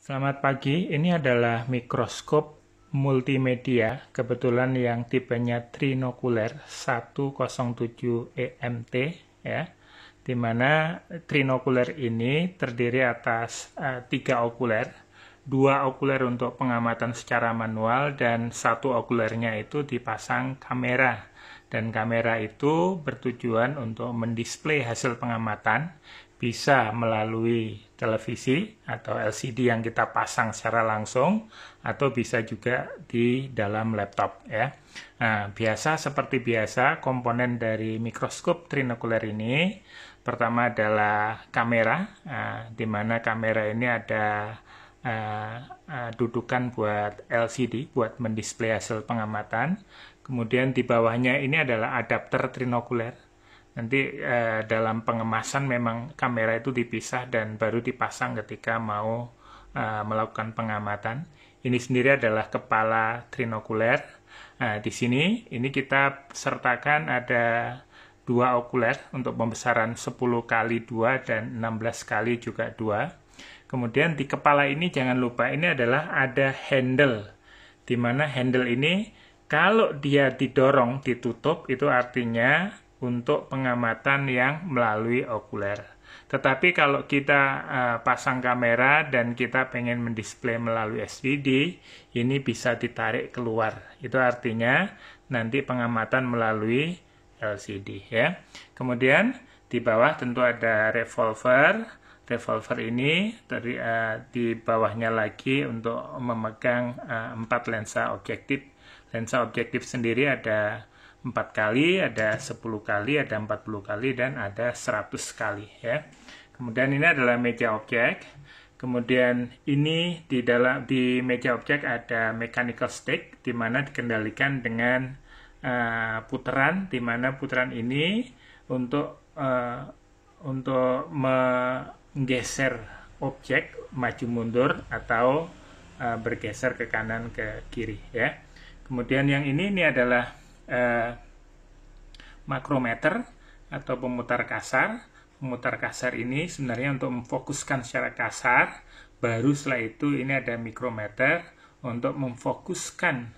Selamat pagi, ini adalah mikroskop multimedia, kebetulan yang tipenya trinokuler 107 EMT, ya, di mana trinokuler ini terdiri atas 3 okuler, 2 okuler untuk pengamatan secara manual, dan 1 okulernya itu dipasang kamera. Dan kamera itu bertujuan untuk mendisplay hasil pengamatan, bisa melalui televisi atau LCD yang kita pasang secara langsung, atau bisa juga di dalam laptop, ya. Nah, seperti biasa, komponen dari mikroskop trinokuler ini pertama adalah kamera, di mana kamera ini ada dudukan buat LCD, buat mendisplay hasil pengamatan. Kemudian di bawahnya ini adalah adapter trinokuler. Nanti dalam pengemasan memang kamera itu dipisah dan baru dipasang ketika mau melakukan pengamatan. Ini sendiri adalah kepala trinokuler. Nah, di sini ini kita sertakan ada 2 okuler untuk pembesaran 10 kali 2 dan 16 kali juga 2. Kemudian di kepala ini jangan lupa ini adalah ada handle, di mana handle ini kalau dia didorong, ditutup, itu artinya untuk pengamatan yang melalui okuler. Tetapi kalau kita pasang kamera dan kita pengen mendisplay melalui SVD, ini bisa ditarik keluar. Itu artinya nanti pengamatan melalui LCD, ya. Kemudian di bawah tentu ada revolver. Revolver ini di bawahnya lagi untuk memegang 4 lensa objektif. Lensa objektif sendiri ada 4 kali, ada 10 kali, ada 40 kali, dan ada 100 kali, ya. Kemudian ini adalah meja objek. Kemudian ini di meja objek ada mechanical stick, di mana dikendalikan dengan putaran, di mana putaran ini untuk menggeser objek maju mundur atau bergeser ke kanan ke kiri, ya. Kemudian yang ini adalah makrometer atau pemutar kasar. Pemutar kasar ini sebenarnya untuk memfokuskan secara kasar. Baru setelah itu ini ada mikrometer untuk memfokuskan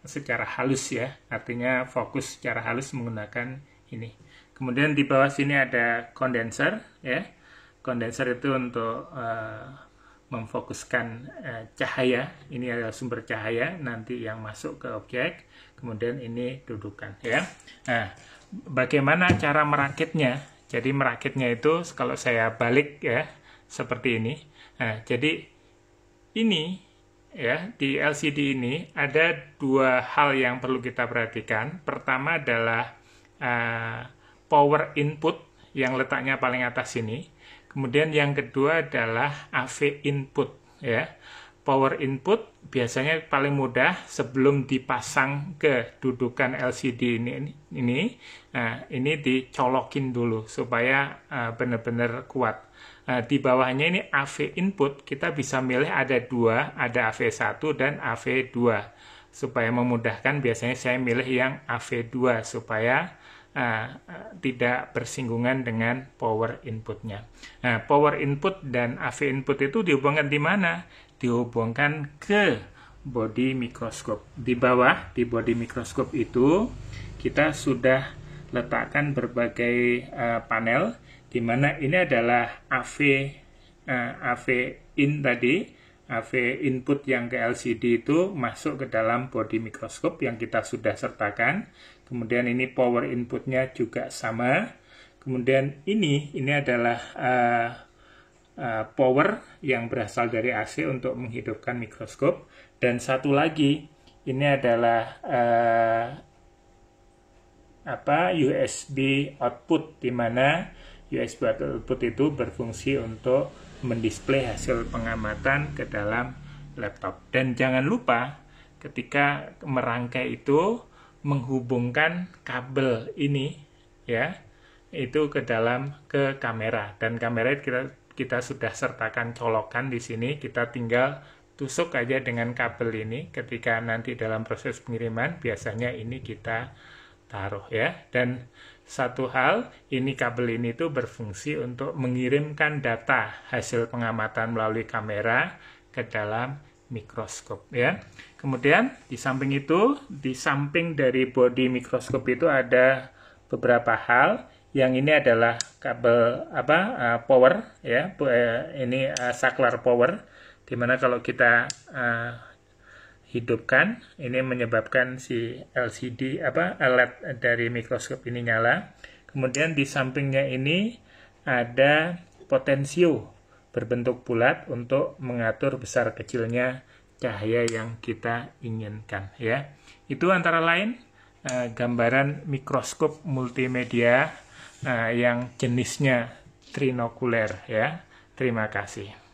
secara halus, ya. Artinya fokus secara halus menggunakan ini. Kemudian di bawah sini ada kondenser, ya. Kondenser itu untuk memfokuskan cahaya. Ini adalah sumber cahaya nanti yang masuk ke objek. Kemudian ini dudukan, ya. Nah, bagaimana cara merakitnya? Jadi merakitnya itu kalau saya balik, ya, seperti ini. Nah, jadi ini, ya, di LCD ini ada 2 hal yang perlu kita perhatikan. Pertama adalah power input yang letaknya paling atas ini. Kemudian yang kedua adalah AV input, ya. Power input biasanya paling mudah sebelum dipasang ke dudukan LCD ini. Nah, ini dicolokin dulu supaya benar-benar kuat. Di bawahnya ini AV input, kita bisa milih ada 2, ada AV1 dan AV2. Supaya memudahkan, biasanya saya milih yang AV2 supaya tidak bersinggungan dengan power inputnya. Nah, power input dan AV input itu dihubungkan di mana? Dihubungkan ke body mikroskop. Di bawah, di body mikroskop itu, kita sudah letakkan berbagai panel, di mana ini adalah AV in tadi, AV input yang ke LCD itu masuk ke dalam body mikroskop yang kita sudah sertakan. Kemudian ini power inputnya juga sama. Kemudian ini adalah power yang berasal dari AC untuk menghidupkan mikroskop. Dan satu lagi, ini adalah USB output, di mana USB output itu berfungsi untuk mendisplay hasil pengamatan ke dalam laptop. Dan jangan lupa ketika merangkai itu menghubungkan kabel ini, ya, itu ke kamera. Dan kamera kita sudah sertakan colokan di sini. Kita tinggal tusuk aja dengan kabel ini. Ketika nanti dalam proses pengiriman, biasanya ini kita taruh, ya. Dan satu hal, ini kabel ini tuh berfungsi untuk mengirimkan data hasil pengamatan melalui kamera ke dalam mikroskop ya. Kemudian di samping itu, di samping dari bodi mikroskop itu ada beberapa hal. Yang ini adalah kabel power ya. Ini saklar power, dimana kalau kita hidupkan, ini menyebabkan si LCD LED dari mikroskop ini nyala. Kemudian di sampingnya ini ada potensio berbentuk bulat untuk mengatur besar kecilnya cahaya yang kita inginkan ya. Itu antara lain gambaran mikroskop multimedia yang jenisnya trinokuler ya. Terima kasih.